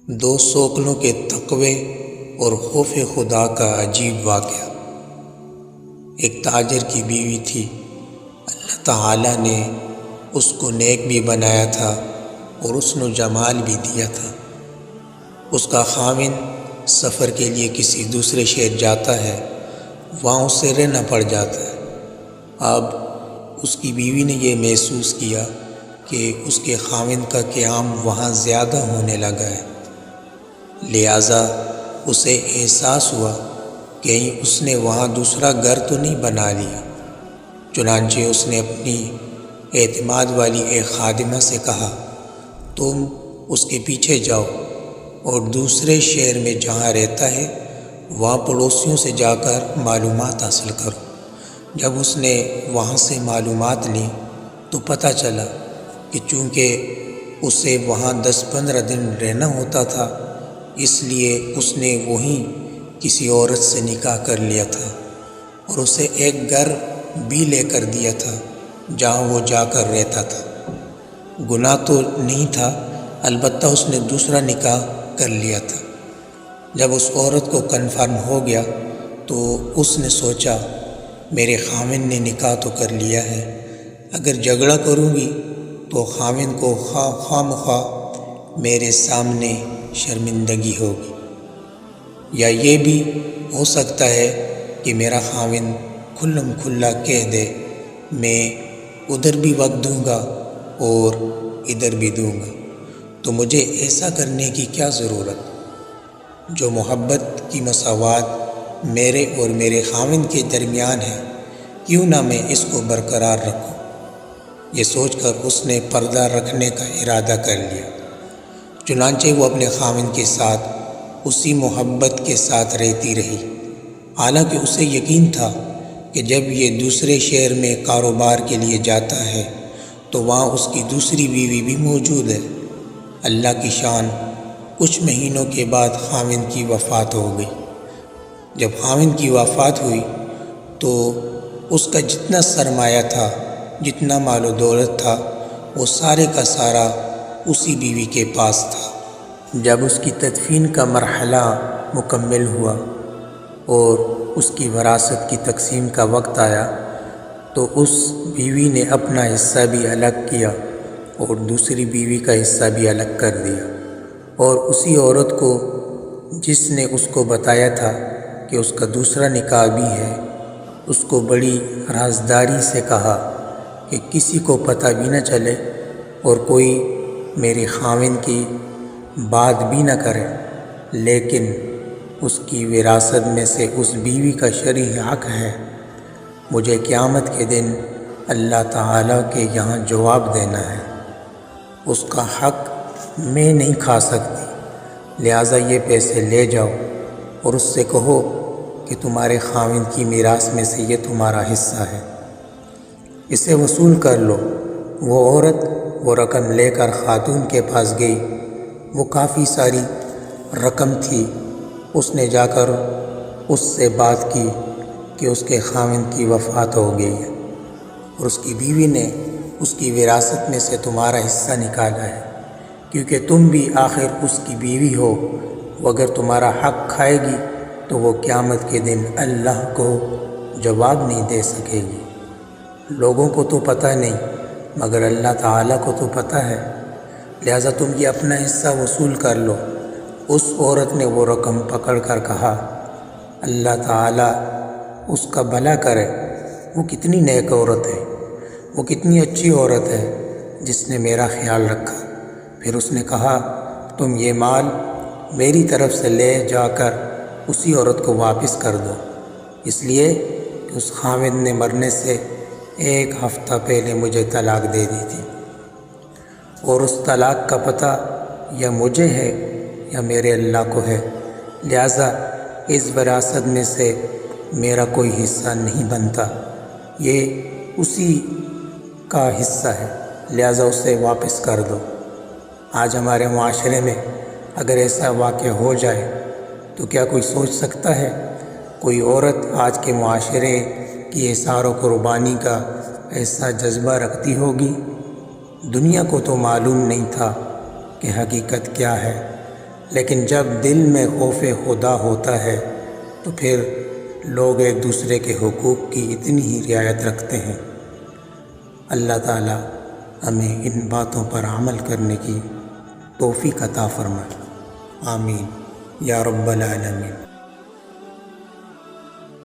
دو سوکلوں کے تقوی اور خوف خدا کا عجیب واقعہ۔ ایک تاجر کی بیوی تھی۔ اللہ تعالیٰ نے اس کو نیک بھی بنایا تھا اور اس نے جمال بھی دیا تھا۔ اس کا خاوند سفر کے لیے کسی دوسرے شہر جاتا ہے، وہاں اسے رہنا پڑ جاتا ہے۔ اب اس کی بیوی نے یہ محسوس کیا کہ اس کے خاوند کا قیام وہاں زیادہ ہونے لگا ہے، لہٰذا اسے احساس ہوا کہیں اس نے وہاں دوسرا گھر تو نہیں بنا لیا۔ چنانچہ اس نے اپنی اعتماد والی ایک خادمہ سے کہا، تم اس کے پیچھے جاؤ اور دوسرے شہر میں جہاں رہتا ہے وہاں پڑوسیوں سے جا کر معلومات حاصل کرو۔ جب اس نے وہاں سے معلومات لی تو پتہ چلا کہ چونکہ اسے وہاں 10-15 دن رہنا ہوتا تھا، اس لیے اس نے وہیں کسی عورت سے نکاح کر لیا تھا اور اسے ایک گھر بھی لے کر دیا تھا جہاں وہ جا کر رہتا تھا۔ گناہ تو نہیں تھا، البتہ اس نے دوسرا نکاح کر لیا تھا۔ جب اس عورت کو کنفرم ہو گیا تو اس نے سوچا، میرے خاوند نے نکاح تو کر لیا ہے، اگر جھگڑا کروں گی تو خاوند کو خواہ مخواہ میرے سامنے شرمندگی ہوگی، یا یہ بھی ہو سکتا ہے کہ میرا خاوند کھلم کھلا کہہ دے، میں ادھر بھی وقت دوں گا اور ادھر بھی دوں گا، تو مجھے ایسا کرنے کی کیا ضرورت؟ جو محبت کی مساوات میرے اور میرے خاوند کے درمیان ہے، کیوں نہ میں اس کو برقرار رکھوں؟ یہ سوچ کر اس نے پردہ رکھنے کا ارادہ کر لیا۔ چنانچہ وہ اپنے خاوند کے ساتھ اسی محبت کے ساتھ رہتی رہی، حالانکہ اسے یقین تھا کہ جب یہ دوسرے شہر میں کاروبار کے لیے جاتا ہے تو وہاں اس کی دوسری بیوی بھی موجود ہے۔ اللہ کی شان، کچھ مہینوں کے بعد خاوند کی وفات ہو گئی۔ جب خاوند کی وفات ہوئی تو اس کا جتنا سرمایہ تھا، جتنا مال و دولت تھا، وہ سارے کا سارا اسی بیوی کے پاس تھا۔ جب اس کی تدفین کا مرحلہ مکمل ہوا اور اس کی وراثت کی تقسیم کا وقت آیا تو اس بیوی نے اپنا حصہ بھی الگ کیا اور دوسری بیوی کا حصہ بھی الگ کر دیا، اور اسی عورت کو جس نے اس کو بتایا تھا کہ اس کا دوسرا نکاح بھی ہے، اس کو بڑی رازداری سے کہا کہ کسی کو پتہ بھی نہ چلے اور کوئی میرے خاوند کی بات بھی نہ کرے، لیکن اس کی وراثت میں سے اس بیوی کا شرعی حق ہے۔ مجھے قیامت کے دن اللہ تعالیٰ کے یہاں جواب دینا ہے، اس کا حق میں نہیں کھا سکتی، لہٰذا یہ پیسے لے جاؤ اور اس سے کہو کہ تمہارے خاوند کی میراث میں سے یہ تمہارا حصہ ہے، اسے وصول کر لو۔ وہ عورت وہ رقم لے کر خاتون کے پاس گئی۔ وہ کافی ساری رقم تھی۔ اس نے جا کر اس سے بات کی کہ اس کے خاوند کی وفات ہو گئی ہے اور اس کی بیوی نے اس کی وراثت میں سے تمہارا حصہ نکالا ہے، کیونکہ تم بھی آخر اس کی بیوی ہو۔ وہ اگر تمہارا حق کھائے گی تو وہ قیامت کے دن اللہ کو جواب نہیں دے سکے گی۔ لوگوں کو تو پتہ نہیں، مگر اللہ تعالیٰ کو تو پتہ ہے، لہٰذا تم یہ اپنا حصہ وصول کر لو۔ اس عورت نے وہ رقم پکڑ کر کہا، اللہ تعالیٰ اس کا بھلا کرے، وہ کتنی نیک عورت ہے، وہ کتنی اچھی عورت ہے جس نے میرا خیال رکھا۔ پھر اس نے کہا، تم یہ مال میری طرف سے لے جا کر اسی عورت کو واپس کر دو، اس لیے کہ اس خاوند نے مرنے سے 1 ہفتہ پہلے مجھے طلاق دے دی تھی، اور اس طلاق کا پتہ یا مجھے ہے یا میرے اللہ کو ہے، لہٰذا اس وراثت میں سے میرا کوئی حصہ نہیں بنتا، یہ اسی کا حصہ ہے، لہٰذا اسے واپس کر دو۔ آج ہمارے معاشرے میں اگر ایسا واقعہ ہو جائے تو کیا کوئی سوچ سکتا ہے کوئی عورت آج کے معاشرے کی اثار و قربانی کا ایسا جذبہ رکھتی ہوگی؟ دنیا کو تو معلوم نہیں تھا کہ حقیقت کیا ہے، لیکن جب دل میں خوف خدا ہوتا ہے تو پھر لوگ ایک دوسرے کے حقوق کی اتنی ہی رعایت رکھتے ہیں۔ اللہ تعالی ہمیں ان باتوں پر عمل کرنے کی توفیق عطا فرمائے، آمین یا رب العالمین۔